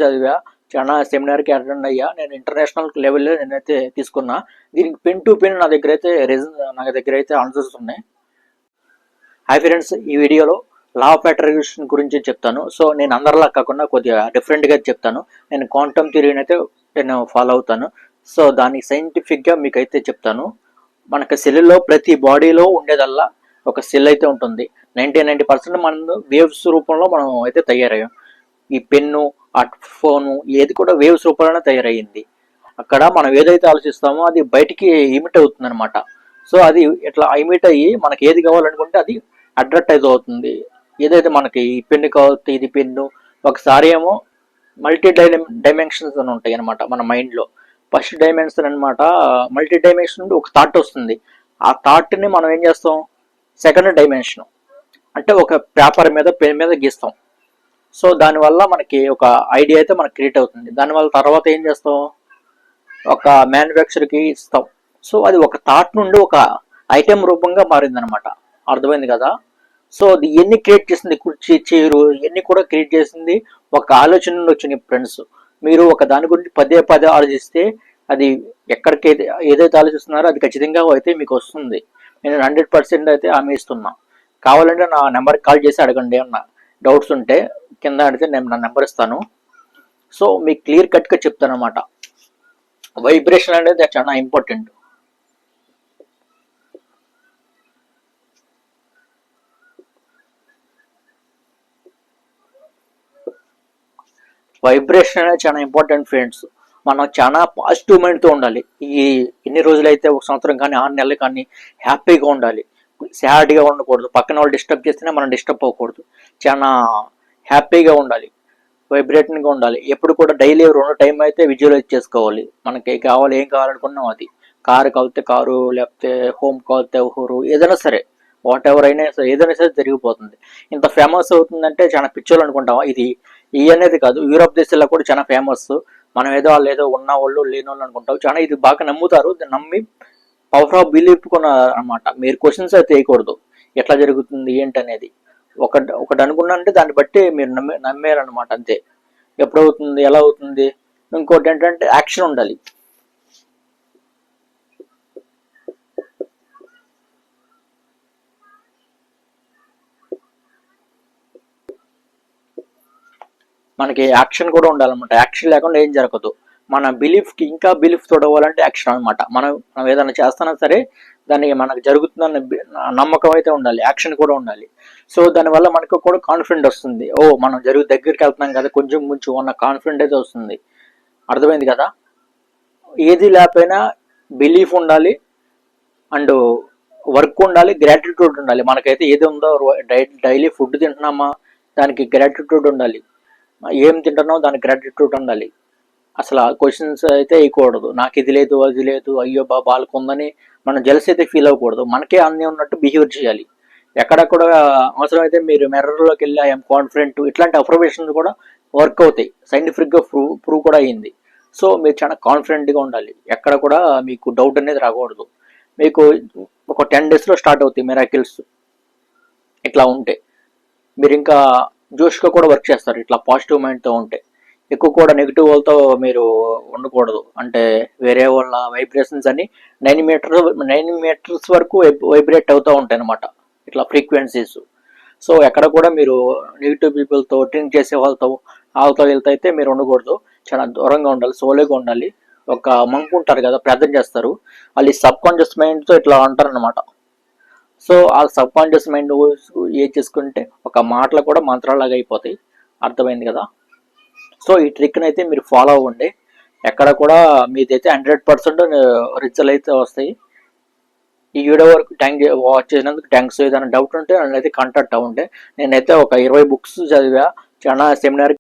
చదివా, చాలా సెమినార్కి అటెండ్ అయ్యా. నేను ఇంటర్నేషనల్ లెవెల్లో నేనైతే తీసుకున్నా. దీనికి పెన్ టు పెన్ నా దగ్గర అయితే ఆన్సర్స్ ఉన్నాయి. హాయ్ ఫ్రెండ్స్, ఈ వీడియోలో లా ఆఫ్ అట్రాక్షన్ గురించి చెప్తాను. సో నేను అందరిలా కాకుండా కొద్దిగా డిఫరెంట్గా చెప్తాను. నేను క్వాంటమ్ థియరీని అయితే నేను ఫాలో అవుతాను. సో దానికి సైంటిఫిక్గా మీకైతే చెప్తాను. మనకు సెల్లో ప్రతి బాడీలో ఉండేదల్లా ఒక సెల్ అయితే ఉంటుంది. 90% మనం వేవ్స్ రూపంలో మనం అయితే తయారయ్యాం. ఈ పెన్ను, ఆ ఫోను ఏది కూడా వేవ్స్ రూపంలోనే తయారయ్యింది. అక్కడ మనం ఏదైతే ఆలోచిస్తామో అది బయటికి ఇమిట్ అవుతుంది అనమాట. సో అది ఇట్లా ఇమిట్ అయ్యి మనకి ఏది కావాలనుకుంటే అది అడ్వర్టైజ్ అవుతుంది. ఏదైతే మనకి ఈ పెన్ను కావాలి, ఇది పెన్ను. ఒకసారి ఏమో మల్టీ డైమెన్షన్స్ అని ఉంటాయి అనమాట మన మైండ్లో. ఫస్ట్ డైమెన్షన్ అనమాట, మల్టీ డైమెన్షన్ నుండి ఒక థాట్ వస్తుంది. ఆ థాట్ని మనం ఏం చేస్తాం, సెకండ్ డైమెన్షన్ అంటే ఒక పేపర్ మీద పెన్ మీద గీస్తాం. సో దానివల్ల మనకి ఒక ఐడియా అయితే మనకు క్రియేట్ అవుతుంది. దానివల్ల తర్వాత ఏం చేస్తాం, ఒక మ్యానుఫ్యాక్చర్కి ఇస్తాం. సో అది ఒక థాట్ నుండి ఒక ఐటెం రూపంగా మారిందనమాట. అర్థమైంది కదా. సో అది ఎన్ని క్రియేట్ చేసింది, కుర్చీ, చైరు, ఇవన్నీ కూడా క్రియేట్ చేసింది ఒక ఆలోచన నుండి వచ్చినాయి ఫ్రెండ్స్. మీరు ఒక దాని గురించి పదే పదే ఆలోచిస్తే అది ఎక్కడికి ఏదైతే ఆలోచిస్తున్నారో అది ఖచ్చితంగా అయితే మీకు వస్తుంది. నేను 100% అయితే హామీ ఇస్తున్నా. కావాలంటే నా నెంబర్కి కాల్ చేసి అడగండి. ఏమన్నా డౌట్స్ ఉంటే కింద అడిగితే నేను నా నెంబర్ ఇస్తాను. సో మీకు క్లియర్ కట్గా చెప్తాను అనమాట. వైబ్రేషన్ అనేది చాలా ఇంపార్టెంట్. వైబ్రేషన్ అనేది చాలా ఇంపార్టెంట్ ఫ్రెండ్స్. మనం చాలా పాజిటివ్ మైండ్తో ఉండాలి. ఈ ఎన్ని రోజులైతే, ఒక సంవత్సరం కానీ 6 నెలలు కానీ హ్యాపీగా ఉండాలి. సాడ్గా ఉండకూడదు. పక్కన వాళ్ళు డిస్టర్బ్ చేస్తేనే మనం డిస్టర్బ్ అవ్వకూడదు. చాలా హ్యాపీగా ఉండాలి, వైబ్రేటింగ్గా ఉండాలి. ఎప్పుడు కూడా డైలీ 2 టైం అయితే విజువలైజ్ చేసుకోవాలి. మనకి కావాలి, ఏం కావాలనుకున్నాం అది. కారు కావాలితే కారు, లేకపోతే హోమ్ కావాలితే హోరు, ఏదైనా సరే, వాట్ ఎవర్ అయినా సరే, ఏదైనా సరే జరిగిపోతుంది. ఇంత ఫేమస్ అవుతుందంటే చాలా పిచ్చోళ్ళు అనుకుంటాం. ఇది ఈ అనేది కాదు, యూరోప్ దేశాల్లో కూడా చాలా ఫేమస్. మనం ఏదో వాళ్ళు ఏదో ఉన్న వాళ్ళు లేని వాళ్ళు అనుకుంటాం. చాలా ఇది బాగా నమ్ముతారు. నమ్మి పవర్ ఆఫ్ బిలీఫ్ అనమాట. మీరు క్వశ్చన్స్ అయితే వేయకూడదు, ఎట్లా జరుగుతుంది ఏంటి అనేది. ఒకటి అనుకున్నారంటే దాన్ని బట్టి మీరు నమ్మారనమాట, అంతే. ఎప్పుడవుతుంది, ఎలా అవుతుంది. ఇంకోటి ఏంటంటే యాక్షన్ ఉండాలి. మనకి యాక్షన్ కూడా ఉండాలన్నమాట. యాక్షన్ లేకుండా ఏం జరగదు. మన బిలీఫ్కి ఇంకా బిలీఫ్ తోడవ్వాలంటే యాక్షన్ అనమాట. మనం ఏదైనా చేస్తున్నా సరే దానికి మనకు జరుగుతుందన్న నమ్మకం అయితే ఉండాలి, యాక్షన్ కూడా ఉండాలి. సో దానివల్ల మనకు కూడా కాన్ఫిడెంట్ వస్తుంది. మనం దగ్గరికి వెళ్తున్నాం కదా, కొంచెం అన్న కాన్ఫిడెంట్ అయితే వస్తుంది. అర్థమైంది కదా. ఏది లేకపోయినా బిలీఫ్ ఉండాలి, అండ్ వర్క్ ఉండాలి, గ్రాటిట్యూడ్ ఉండాలి. మనకైతే ఏది ఉందో, డైలీ ఫుడ్ తింటున్నామా దానికి గ్రాటిట్యూడ్ ఉండాలి. ఏం తింటున్నావు దానికి గ్రాటిట్యూడ్ ఉండాలి. అసలు క్వశ్చన్స్ అయితే వేయకూడదు. నాకు ఇది లేదు, అది లేదు, అయ్యో వాళ్ళకు ఉందని మనం జెలస్ అయితే ఫీల్ అవ్వకూడదు. మనకే అన్నీ ఉన్నట్టు బిహేవ్ చేయాలి. ఎక్కడక్కడ అవసరమైతే మీరు మిర్రర్లోకి వెళ్ళి ఐఎమ్ కాన్ఫిడెంట్, ఇట్లాంటి అఫర్మేషన్స్ కూడా వర్క్ అవుతాయి. సైంటిఫిక్గా ప్రూవ్ కూడా అయ్యింది. సో మీరు చాలా కాన్ఫిడెంట్గా ఉండాలి. ఎక్కడ కూడా మీకు డౌట్ అనేది రాకూడదు. మీకు ఒక 10 daysలో స్టార్ట్ అవుతాయి మిరాకిల్స్. ఇట్లా ఉంటే మీరు ఇంకా జోష్గా కూడా వర్క్ చేస్తారు, ఇట్లా పాజిటివ్ మైండ్తో ఉంటే. ఎక్కువ కూడా నెగిటివ్ వాళ్ళతో మీరు ఉండకూడదు. అంటే వేరే వాళ్ళ వైబ్రేషన్స్ అని 9 మీటర్స్ వరకు వైబ్రేట్ అవుతూ ఉంటాయి అనమాట, ఇట్లా ఫ్రీక్వెన్సీస్. సో ఎక్కడ కూడా మీరు నెగిటివ్ పీపుల్తో, డ్రింక్ చేసే వాళ్ళతో వీళ్ళతో అయితే మీరు ఉండకూడదు. చాలా దూరంగా ఉండాలి, సోలోగా ఉండాలి. ఒక మంకు ఉంటారు కదా, ప్రార్థన చేస్తారు, వాళ్ళు సబ్ కాన్షియస్ మైండ్తో ఇట్లా అంటారు అనమాట. సో ఆ సబ్ కాన్షియస్ మైండ్ ఏం చేసుకుంటే ఒక మాటలు కూడా మంత్రాలాగా అయిపోతాయి. అర్థమైంది కదా. సో ఈ ట్రిక్ని అయితే మీరు ఫాలో అవ్వండి. ఎక్కడ కూడా మీదైతే 100% రిజల్ట్ అయితే వస్తాయి. ఈ వీడియో వరకు వాచ్ చేసినందుకు థ్యాంక్స్. ఏదైనా డౌట్ ఉంటే నన్ను అయితే కాంటాక్ట్ అవ్వండి. నేనైతే ఒక 20 books చదివా, చాలా సెమినార్